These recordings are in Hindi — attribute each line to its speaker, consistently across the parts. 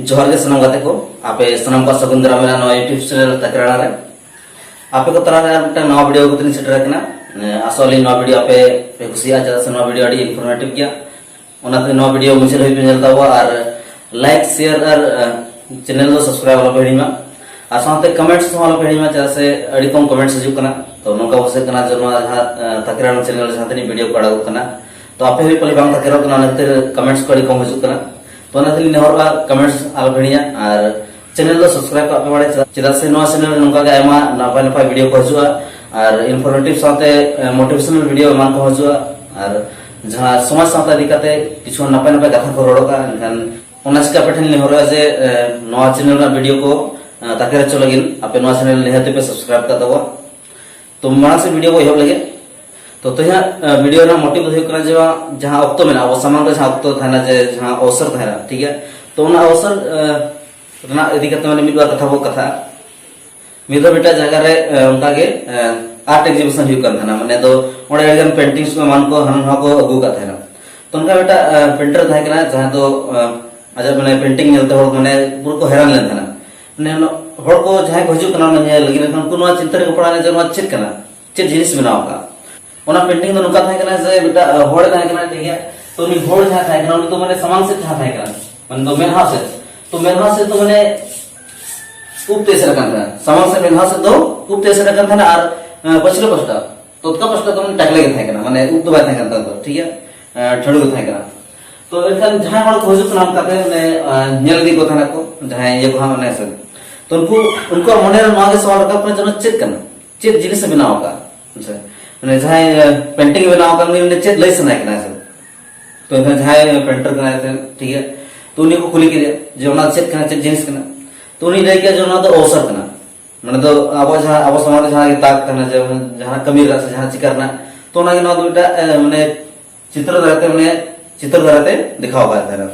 Speaker 1: जोहर के सनम गाते को आपे सनम का सगुंदरा मेरा नवा यूट्यूब चैनल तकराड़ा रे आपे को तरा रे मिटा नवा वीडियो को तनी सेटर रखना असली नवा वीडियो आपे कुसिया चला से नवा वीडियो आडी इनफॉर्मेटिव गया ओनाते नवा वीडियो मुझे होई पे नेलता हुआ और लाइक शेयर और चैनल को सब्सक्राइब वाला पेड़ीमा और साथे कमेंट्स वाला पेड़ीमा चला से अडी कम कमेंट्स हिजुक कना तो नोका बसे कना जनो तकराड़ा चैनल जहां वीडियो को आड़ा कना तो आपे भी पले बांग तकराड़ा कना नते कमेंट्स को अडी कम हिजुक कना तो नाथली नेहरवा कमेंट्स आल भेड़िया और चैनल को सब्सक्राइब करते बाड़े चेदा से नवा चैनल नोका गे आयमा नपाय नपाय वीडियो को हजुआ और इनफॉर्मेटिव साथे मोटिवेशनल वीडियो मान को हजुआ और जहां समाज साथे दिकाते किछु नपाय नपाय कथा को रोडोका एनखान ओना चिका पेठन नेहरवा जे नवा चैनल ना वीडियो को ताकेरे चलगिन आपे नवा चैनल नेहते पे सब्सक्राइब कर दवा तो माना से वीडियो को एहब लगे तो यहाँ वीडियो ना मोटिव होना जे जहाँ अक्तो में अब सामान जहाँ अक्तो थाना जे जहाँ अवसर थाना ठीक है तो उन अवसर रना इदी करते माने मिदवा कथा वो कथा मिदवा बेटा जगह रे उनका के आर्ट एग्जीबिशन हुई कर थाना माने तो ओडे एगन पेंटिंग्स को मान को हन को अगु का थाना तो उनका बेटा पेंटर था कना जहाँ तो अजब माने पेंटिंग नेलते हो माने पूरा को हैरान लेन थाना माने हर को जहाँ को हजू कना ने लगी को चिंता को पढ़ाने जो चेक कना चेक जिनिस बनाव का ओना पेंटिंग तो नुका थाय कना जे बेटा होड़ थाय कना ठीक है तो नि होड़ जहां थाय कना तो माने सामान से थाय कना माने तो मेनहा से तो माने उपते से रखन था सामान से मेनहा से तो उपते से रखन था और पछले पछता तो का पछता तो टकले थाय कना माने उप दबा थाय कना तो ठीक है ठड़ू थाय कना तो एखान जहां हड़ खोजु कना काते ने नेल दी को थाना को जहां ये को माने से तो उनको मने रे मागे सवाल का पर जन चेक कना चेक जिनिस बनाव का माने जहां पेंटिंग बनाव का ने चेक लई सनाय कना से तो जहां पेंटर कना से ठीक है तो उन्हीं को खुली के जे ओना चेक कना चेक जिनिस कना तो उन्हीं लई के जो ना तो अवसर कना माने तो अब समाज जहां ताक कना जे जहां कमी रस जहां चिकरना तो ना के दुटा माने चित्र धराते दिखाओ का था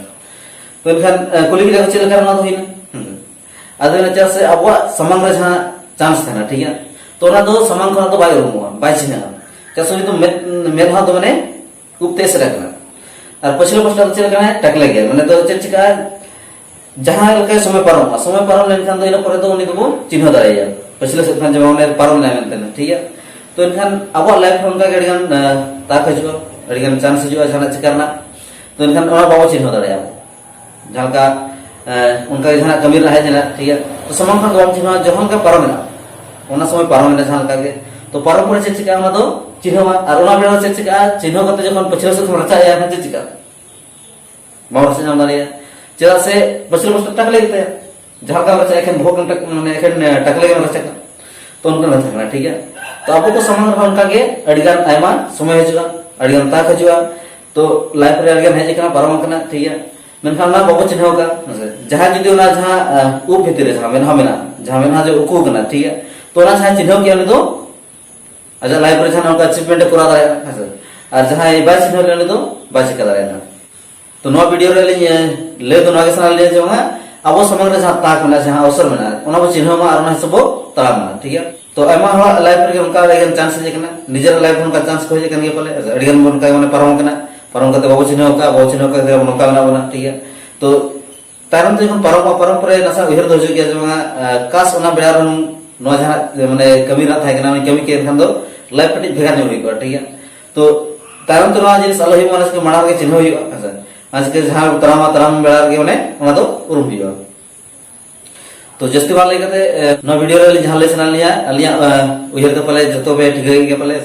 Speaker 1: तो एखान कुली के चेक करना तो होइना अदना चा से अब समान रे जहां चांस था ठीक है तो ना तो समान खना तो बाय रुमुआ बाय चिना चसोनी तो मेलहा तो माने उपते से रखना और पछले पछला तो चेक करना टकले गया माने तो चेक चिका जहां लके समय परम लेन खान तो इना परे तो उनी तो चिन्ह दाड़ाया पछले से खान जब माने परम ना मेनते ठीक है तो इनखान अब लाइफ उनका गडगन ताक हजो गडगन चांस हजो जहां चिकरना तो इनखान ओना बाबो चिन्ह दाड़ाया जहां का उनका जहां कमी रहा है ठीक है तो समान खान तो चिन्ह जहां का परम ना ओना समय पारम में जहां का तो पारम पर चेक चिका मा तो चिन्हवा और ओना बेला चेक चिका चिन्ह करते जखन पछले से रचा या चेक चिका बावर से जान दारिया चेदा से पछले पछले टकले गते जहां का रचा एखन भोग टक माने एखन टकले में रचा तो उनका रचा करना ठीक है तो आपको को समान रहा उनका के अडिगान आयमा समय हजुआ अडिगान ताक हजुआ तो लाइफ रे अडिगान हेज कना पारम कना ठीक है मेनखान ना बाबो चिन्ह का जहां जुदी ओना जहां उ भितर जहां मेनहा जो उकु कना ठीक है तो ना जहां चिन्ह के तो अच्छा लाइफ रे जहां उनका अचीवमेंट करा दाया और जहां बाय चिन्ह के तो बाय चिका दाया तो नो वीडियो रे ले तो नागे सना ले जो अब समग्र जहां ताक में जहां अवसर में ओना बो चिन्ह मा और ना सब तड़ा में ठीक है तो आमा हवा लाइफ रे उनका एगन चांस जे कना निजर लाइफ उनका चांस को जे कन के पले अडिगन उनका माने परम कते बाबो चिन्ह का नोका बना बना ठीक है तो तारम तो जखन परम पर नसा उहर दो जो जो कास ओना बेड़ा नो जहां माने कमी ना था कना कमी के खान दो लाइफ पटी भेगा नहीं हुई ठीक है तो तारम तो ना जिनिस अलहि मानस के मणा के चिन्ह हुई अच्छा आज के जहां तराम बेड़ा के माने ओना तो उरुम हुई तो जस्ती बार लेकते नो वीडियो रे जहां ले सना लिया अलिया उहर के पले जतो बे ठीक के पले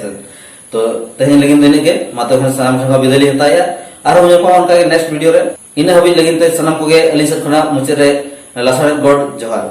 Speaker 1: तो तेहन लगिन देने के मातो खन साम संग विदली हताया आरो जो उनका नेक्स्ट वीडियो रे इन हबी लगिन ते सनम को गे अली से खना मुचे रे लसर गॉड जोहार।